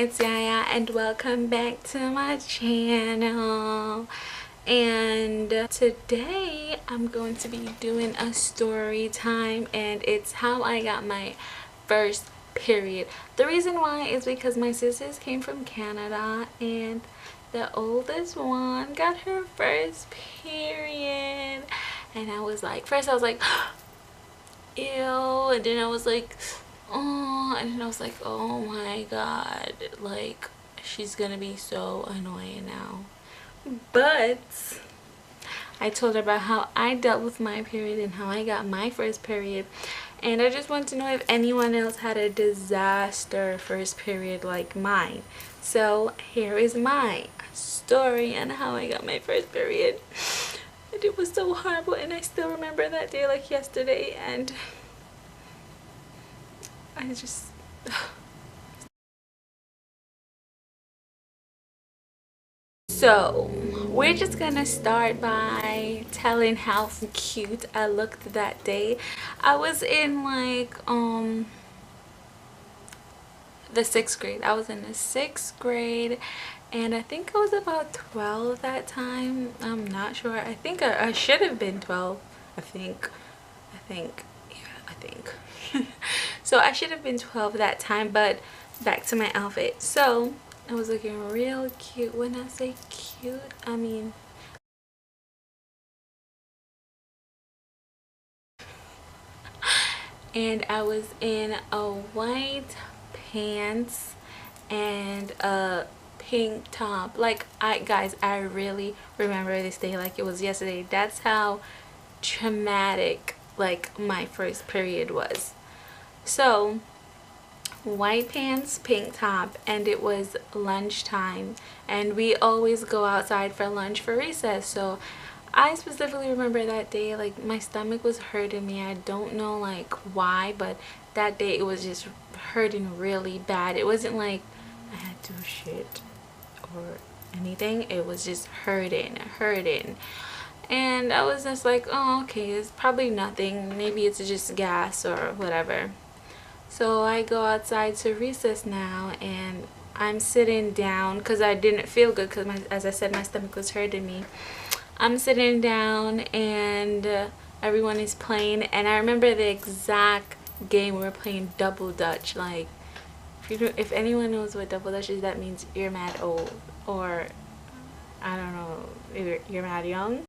it's Yaya and welcome back to my channel. And today I'm going to be doing a story time, and it's how I got my first period. The reason why is because my sisters came from Canada and the oldest one got her first period, and I was like, first I was like ew, and then I was like oh, and then I was like, oh my god, like she's gonna be so annoying now. But I told her about how I dealt with my period and how I got my first period, and I just want to know if anyone else had a disaster first period like mine. So here is my story on how I got my first period. And it was so horrible, and I still remember that day like yesterday, and I just so we're just gonna start by telling how cute I looked that day. I was in like the 6th grade. I was in the 6th grade, and I think I was about 12 that time. I'm not sure. I think I should have been 12. I think so I should have been 12 that time. But back to my outfit. So I was looking real cute. When I say cute, I mean and I was in a white pants and a pink top. Like, I really remember this day like it was yesterday. That's how traumatic like my first period was. So white pants, pink top, and it was lunchtime, and we always go outside for lunch for recess. So I specifically remember that day like my stomach was hurting me. I don't know like why, but that day it was just hurting really bad. It wasn't like I had to shit or anything. It was just hurting, and I was just like, oh, okay, it's probably nothing, maybe it's just gas or whatever. So I go outside to recess now, and I'm sitting down because I didn't feel good because, as I said, my stomach was hurting me. I'm sitting down, and everyone is playing, and I remember the exact game we were playing, Double Dutch. Like, if anyone knows what Double Dutch is, that means you're mad old, or I don't know, you're mad young.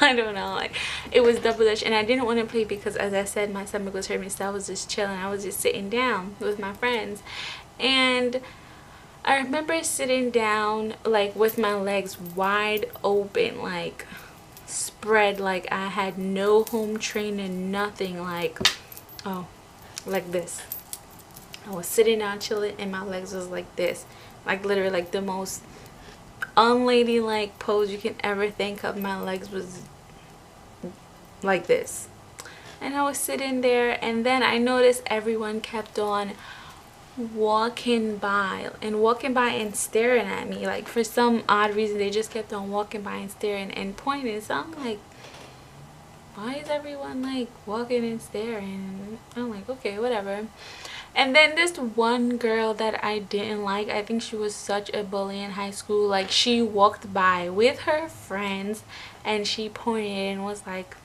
I don't know, like it was Double Dutch, and I didn't want to play because, as I said, my stomach was hurting me, so I was just chilling. I was just sitting down with my friends, and I remember sitting down like with my legs wide open, like spread, like I had no home training, nothing, like oh, like this. I was sitting down chilling, and my legs was like this, like literally like the most unladylike pose you can ever think of. My legs was like this, and I was sitting there, and then I noticed everyone kept on walking by and staring at me. Like, for some odd reason, they just kept on walking by and staring and pointing. So I'm like, why is everyone like walking and staring? I'm like, okay, whatever. And then this one girl that I didn't like, I think she was such a bully in high school. Like, she walked by with her friends and she pointed and was like,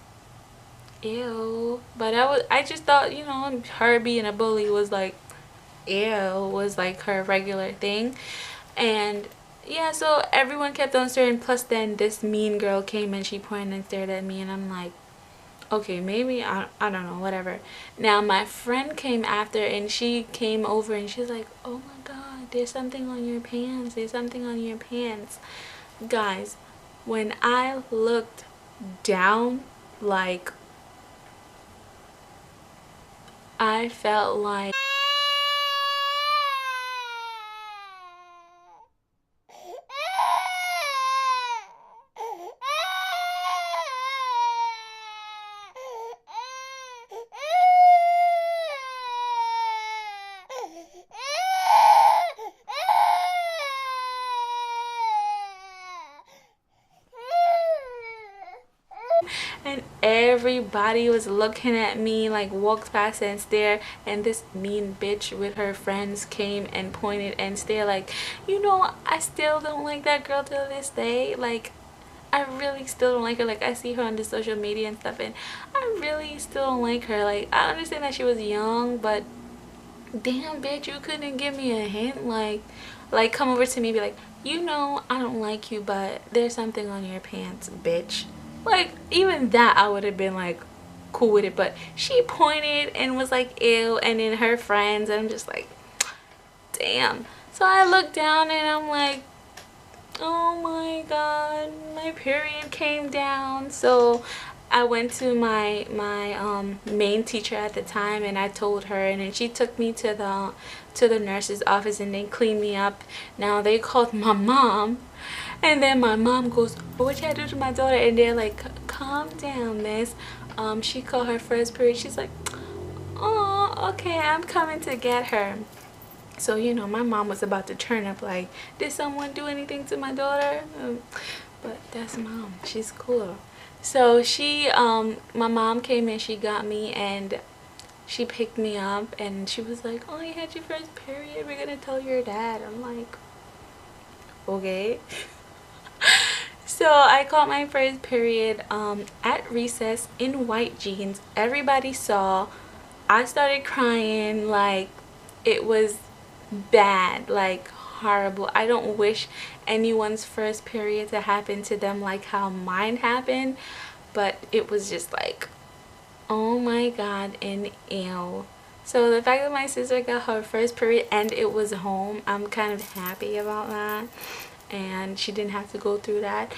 ew. But I just thought, you know, her being a bully was like, ew, was like her regular thing. And yeah, so everyone kept on staring. Plus then this mean girl came and she pointed and stared at me, and I'm like, okay, maybe I don't know, whatever. Now my friend came after, and she came over and she's like, oh my god, there's something on your pants, there's something on your pants. Guys, when I looked down, like I felt like and everybody was looking at me, like walked past and stared, and this mean bitch with her friends came and pointed and stared like, you know, I still don't like that girl till this day. Like, I really still don't like her. Like, I see her on the social media and stuff, and I really still don't like her. Like, I understand that she was young, but damn, bitch, you couldn't give me a hint. Like come over to me and be like, you know, I don't like you, but there's something on your pants, bitch. Like, even that I would have been like cool with it, but she pointed and was like, ew, and then her friends, and I'm just like, damn. So I looked down and I'm like, oh my god, my period came down. So I went to my main teacher at the time, and I told her, and then she took me to the nurse's office, and they cleaned me up. Now they called my mom, and then my mom goes, what you do to my daughter? And they're like, calm down, miss. She called her first period. She's like, oh, okay, I'm coming to get her. So, you know, my mom was about to turn up like, did someone do anything to my daughter? But that's mom. She's cool. So she, my mom came in, she got me, and she picked me up, and she was like, oh, you had your first period. We're going to tell your dad. I'm like, okay. So I caught my first period at recess in white jeans. Everybody saw. I started crying like it was bad, like horrible. I don't wish anyone's first period to happen to them like how mine happened, but it was just like, oh my god, and ew. So the fact that my sister got her first period and it was home, I'm kind of happy about that, and she didn't have to go through that.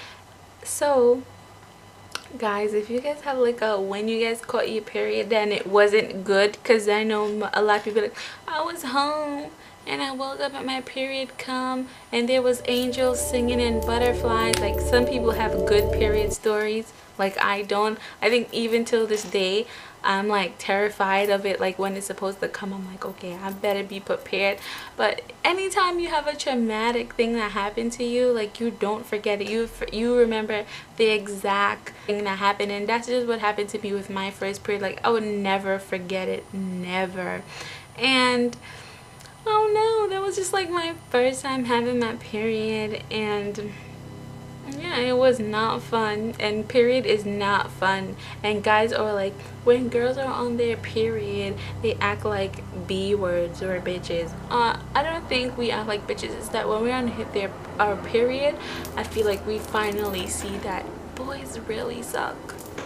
So guys, if you guys have like a when you guys caught your period then it wasn't good, because I know a lot of people like, I was home and I woke up and my period come and there was angels singing and butterflies. Like, some people have good period stories, like I don't. I think even till this day I'm like terrified of it. Like, when it's supposed to come, I'm like, okay, I better be prepared. But anytime you have a traumatic thing that happened to you, like, you don't forget it. You remember the exact thing that happened, and that's just what happened to me with my first period. Like, I would never forget it, never. And oh no, that was just like my first time having my period, and yeah, it was not fun. And period is not fun. And guys are like, when girls are on their period they act like B words or bitches. I don't think we act like bitches. It's that when we're on our period, I feel like we finally see that boys really suck.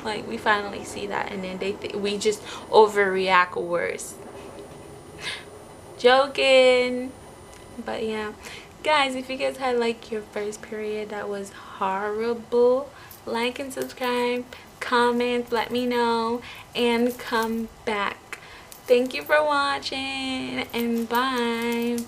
Like, we finally see that, and then we just overreact worse. Joking. But yeah, guys, if you guys had like your first period that was horrible, like and subscribe, comment, let me know, and come back. Thank you for watching, and bye.